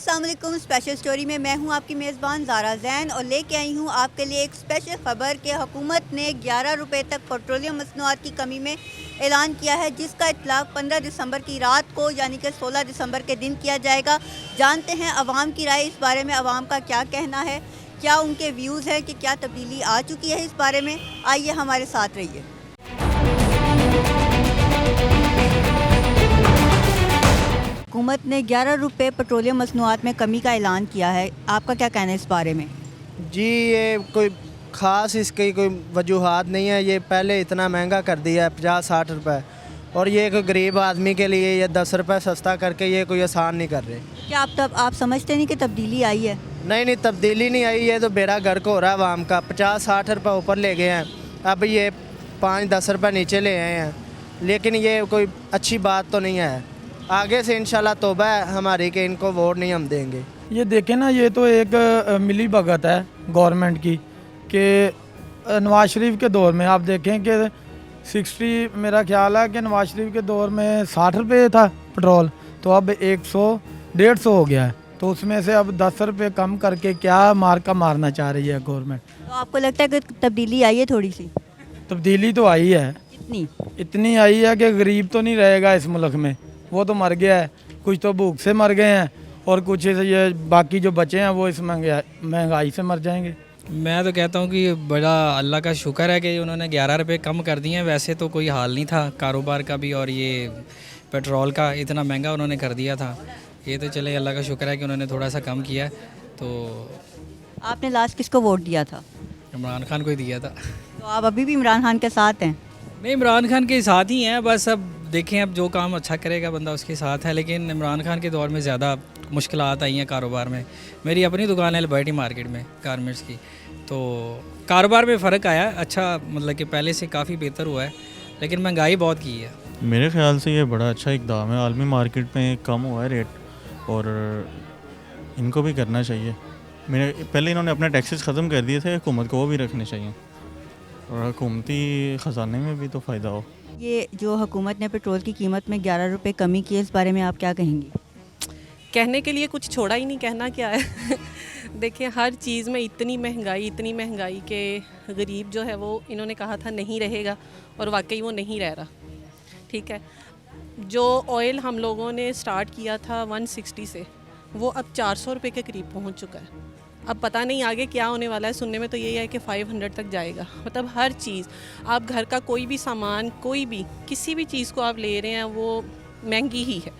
अस्सलाम वालेकुम। Special story में मैं हूं आपकी मेज़बान ज़ारा ज़ैन और लेके आई हूं आपके लिए एक स्पेशल ख़बर कि हुकूमत ने 11 रुपए तक पेट्रोलियम मसनूआत की कमी में ऐलान किया है, जिसका इतलाक़ 15 दिसंबर की रात को यानी कि 16 दिसंबर के दिन किया जाएगा। जानते हैं अवाम की राय इस बारे में, अवाम का क्या कहना है, क्या उनके व्यूज़ हैं कि क्या तब्दीली आ चुकी है इस बारे में। आइए हमारे साथ रहिए। हुकूमत ने 11 रुपए पेट्रोलियम मसनूआत में कमी का ऐलान किया है, आपका क्या कहना है इस बारे में? जी, ये कोई ख़ास इसकी कोई वजूहात नहीं है। ये पहले इतना महंगा कर दिया है 50-60 रुपए, और ये कोई गरीब आदमी के लिए ये 10 रुपए सस्ता करके ये कोई आसान नहीं कर रहे। क्या आप समझते नहीं कि तब्दीली आई है? नहीं, तब्दीली नहीं आई। ये तो बेड़ा गर्क हो रहा है आवाम का। 50-60 रुपए ऊपर ले गए हैं, अब ये 5-10 रुपए नीचे ले आए हैं, लेकिन ये कोई अच्छी बात तो नहीं है। आगे से इंशाल्लाह तौबा है हमारी कि इनको वोट नहीं हम देंगे। ये देखें ना, ये तो एक मिली भगत है गवर्नमेंट की कि नवाज शरीफ के दौर में आप देखें कि 60, मेरा ख्याल है कि नवाज शरीफ के दौर में 60 रुपये था पेट्रोल, तो अब 100-150 हो गया है। तो उसमें से अब 10 रुपये कम करके क्या मार्का मारना चाह रही है गवर्नमेंट। तो आपको लगता है कि तब्दीली आई है? थोड़ी सी तब्दीली तो आई है, इतनी आई है कि गरीब तो नहीं रहेगा इस मुल्क में, वो तो मर गया है। कुछ तो भूख से मर गए हैं और कुछ ये बाकी जो बचे हैं वो इस महंगाई से मर जाएंगे। मैं तो कहता हूँ कि बड़ा अल्लाह का शुक्र है कि उन्होंने 11 रुपये कम कर दिए हैं। वैसे तो कोई हाल नहीं था कारोबार का भी, और ये पेट्रोल का इतना महंगा उन्होंने कर दिया था। ये तो चले अल्लाह का शुक्र है कि उन्होंने थोड़ा सा कम किया। तो आपने लास्ट किसको वोट दिया था? इमरान खान को ही दिया था। तो आप अभी भी इमरान खान के साथ हैं? नहीं, इमरान खान के साथ ही हैं, बस अब देखें, अब जो काम अच्छा करेगा बंदा उसके साथ है। लेकिन इमरान खान के दौर में ज़्यादा मुश्किलात आई हैं कारोबार में। मेरी अपनी दुकान है लिबर्टी मार्केट में गारमेंट्स की, तो कारोबार में फ़र्क आया अच्छा, मतलब कि पहले से काफ़ी बेहतर हुआ है, लेकिन महंगाई बहुत की है। मेरे ख्याल से ये बड़ा अच्छा इकदाम है। आलमी मार्केट में कम हुआ है रेट, और इनको भी करना चाहिए। पहले इन्होंने अपने टैक्सेस ख़त्म कर दिए थे, हुकूमत को वो भी रखने चाहिए, और हुकूमती ख़जाने में भी तो फ़ायदा हो। ये जो हुकूमत ने पेट्रोल की कीमत में 11 रुपए कमी की है, इस बारे में आप क्या कहेंगी? कहने के लिए कुछ छोड़ा ही नहीं, कहना क्या है। देखिए, हर चीज़ में इतनी महंगाई कि गरीब जो है वो इन्होंने कहा था नहीं रहेगा, और वाकई वो नहीं रह रहा। ठीक है, जो ऑयल हम लोगों ने स्टार्ट किया था 160 से, वो अब 400 रुपये के करीब पहुंच चुका है। अब पता नहीं आगे क्या होने वाला है। सुनने में तो यही है कि 500 तक जाएगा। मतलब हर चीज़, आप घर का कोई भी सामान, कोई भी किसी भी चीज़ को आप ले रहे हैं वो महंगी ही है।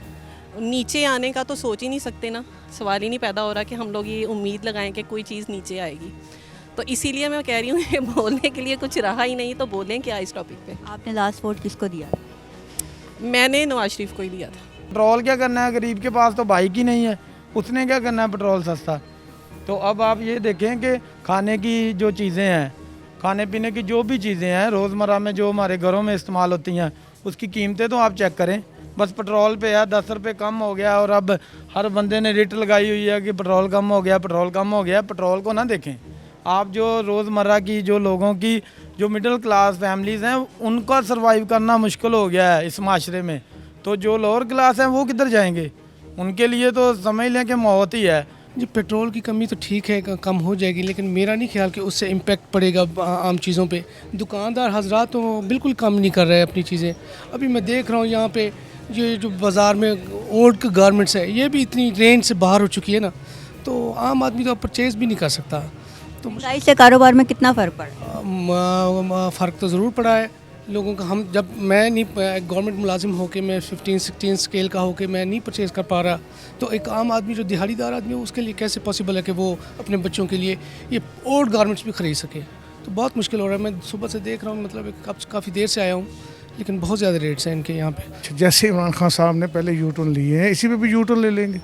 नीचे आने का तो सोच ही नहीं सकते ना, सवाल ही नहीं पैदा हो रहा कि हम लोग ये उम्मीद लगाएं कि कोई चीज़ नीचे आएगी। तो इसीलिए मैं कह रही हूँ कि बोलने के लिए कुछ रहा ही नहीं, तो बोलें क्या इस टॉपिक पे। आपने लास्ट वोट किसको दिया? मैंने नवाज शरीफ को ही दिया था। पेट्रोल क्या करना है, गरीब के पास तो बाइक ही नहीं है, उसने क्या करना है पेट्रोल सस्ता। तो अब आप ये देखें कि खाने की जो चीज़ें हैं, खाने पीने की जो भी चीज़ें हैं रोज़मर्रा में जो हमारे घरों में इस्तेमाल होती हैं, उसकी कीमतें तो आप चेक करें। बस पेट्रोल पे है 10 रुपये कम हो गया, और अब हर बंदे ने रिट लगाई हुई है कि पेट्रोल कम हो गया, पेट्रोल कम हो गया। पेट्रोल को ना देखें आप, जो रोज़मर्रा की जो लोगों की जो मिडिल क्लास फैमिलीज़ हैं उनका सर्वाइव करना मुश्किल हो गया है इस माशरे में। तो जो लोअर क्लास हैं वो किधर जाएंगे? उनके लिए तो समझ लें कि मौत ही है। जी, पेट्रोल की कमी तो ठीक है, कम हो जाएगी, लेकिन मेरा नहीं ख्याल कि उससे इम्पेक्ट पड़ेगा आम चीज़ों पे। दुकानदार हजरात तो बिल्कुल कम नहीं कर रहे अपनी चीज़ें। अभी मैं देख रहा हूँ यहाँ पे ये जो बाज़ार में ओल्ड गारमेंट्स है, ये भी इतनी रेंज से बाहर हो चुकी है ना, तो आम आदमी तो परचेज़ भी नहीं कर सकता। तो महंगाई से कारोबार में कितना फ़र्क पड़ा? फ़र्क तो ज़रूर पड़ा है लोगों का। मैं नहीं, गवर्नमेंट मुलाजिम होके मैं 15-16 स्केल का होके मैं नहीं परचेज़ कर पा रहा, तो एक आम आदमी जो दिहाड़ीदार आदमी है उसके लिए कैसे पॉसिबल है कि वो अपने बच्चों के लिए ये ओल्ड गारमेंट्स भी ख़रीद सके। तो बहुत मुश्किल हो रहा है। मैं सुबह से देख रहा हूँ, मतलब काफ़ी देर से आया हूँ, लेकिन बहुत ज़्यादा रेट्स हैं इनके यहाँ पे। जैसे इमरान खान साहब ने पहले यू टर्न लिए हैं, इसी पे भी यू टर्न ले लेंगे,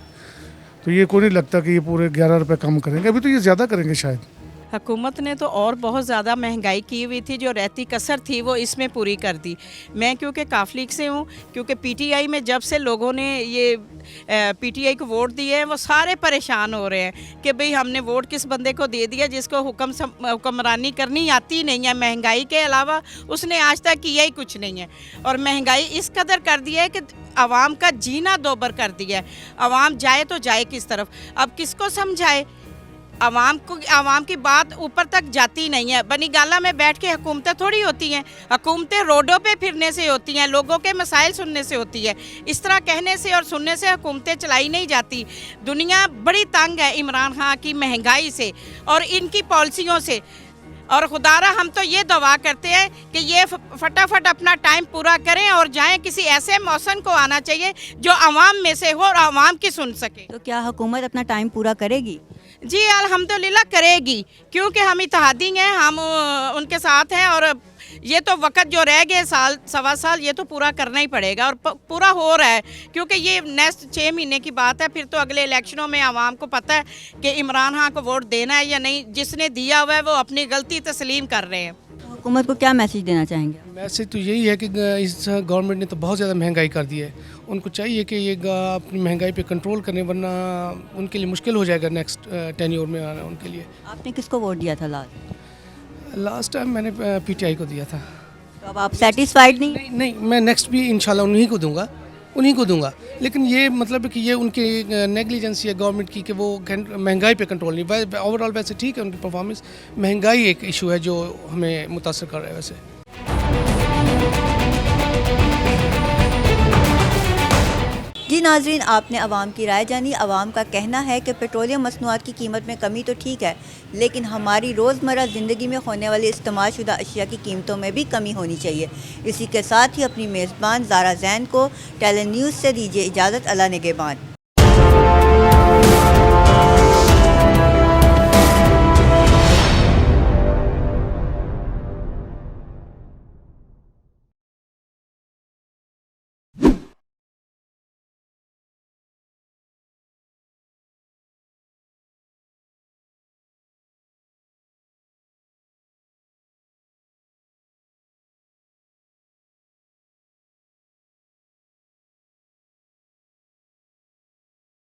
तो ये कोई नहीं लगता कि ये पूरे 11 रुपये कम करेंगे। अभी तो ये ज़्यादा करेंगे शायद। हुकूमत ने तो और बहुत ज़्यादा महंगाई की हुई थी, जो रहती कसर थी वो इसमें पूरी कर दी। मैं क्योंकि काफलिक से हूँ, क्योंकि पीटीआई में जब से लोगों ने ये पीटीआई को वोट दिए हैं वो सारे परेशान हो रहे हैं कि भाई हमने वोट किस बंदे को दे दिया जिसको हुक्मरानी करनी आती नहीं है। महंगाई के अलावा उसने आज तक किया ही कुछ नहीं है, और महंगाई इस कदर कर दिया है कि आवाम का जीना दोबर कर दिया है। आवाम जाए तो जाए किस तरफ, अब किसको समझाए? आवाम की बात ऊपर तक जाती नहीं है। बनी गाला में बैठ के हुकूमतें थोड़ी होती हैं, हुकूमतें रोडों पे फिरने से होती हैं, लोगों के मसाइल सुनने से होती है। इस तरह कहने से और सुनने से हुकूमतें चलाई नहीं जाती। दुनिया बड़ी तंग है इमरान खान की महंगाई से और इनकी पॉलिसियों से। और खुदारा हम तो ये दुआ करते हैं कि ये फटाफट अपना टाइम पूरा करें और जाएं। किसी ऐसे मौसम को आना चाहिए जो आवाम में से हो और आवाम की सुन सके। तो क्या हुकूमत अपना टाइम पूरा करेगी? जी अल्हम्दुलिल्लाह करेगी, क्योंकि हम इत्तेहादी हैं, हम उनके साथ हैं। और ये तो वक्त जो रह गए साल सवा साल, ये तो पूरा करना ही पड़ेगा और पूरा हो रहा है, क्योंकि ये नेक्स्ट 6 महीने की बात है। फिर तो अगले इलेक्शनों में आवाम को पता है कि इमरान खान को वोट देना है या नहीं। जिसने दिया हुआ है वो अपनी गलती तस्लीम कर रहे हैं। हुकूमत को क्या मैसेज देना चाहेंगे? मैसेज तो यही है कि इस गवर्नमेंट ने तो बहुत ज़्यादा महंगाई कर दी है। उनको चाहिए कि ये अपनी महंगाई पे कंट्रोल करें, वरना उनके लिए मुश्किल हो जाएगा नेक्स्ट टेन्योर में आना उनके लिए। आपने किसको वोट दिया था लास्ट टाइम मैंने पीटीआई को दिया था। तो अब आप सेटिस्फाइड नहीं? नहीं, मैं नेक्स्ट भी इंशाल्लाह उन्हीं को दूंगा। लेकिन ये मतलब कि ये उनकी नेग्लिजेंसी है गवर्नमेंट की कि वो महंगाई पे कंट्रोल नहीं। ओवरऑल वैसे ठीक है उनकी परफॉर्मेंस, महंगाई एक इशू है जो हमें मुतासर कर रहा है वैसे। जी नाजरीन, आपने आवाम की राय जानी। आवाम का कहना है कि पेट्रोलियम मसनूआत की कीमत में कमी तो ठीक है, लेकिन हमारी रोज़मर्रा ज़िंदगी में होने वाली इस्तेमाल शुदा अशिया की कीमतों में भी कमी होनी चाहिए। इसी के साथ ही अपनी मेज़बान ज़ारा ज़ैन को टैलेंट न्यूज़ से दीजिए इजाज़त। अल्लाह निगहबान।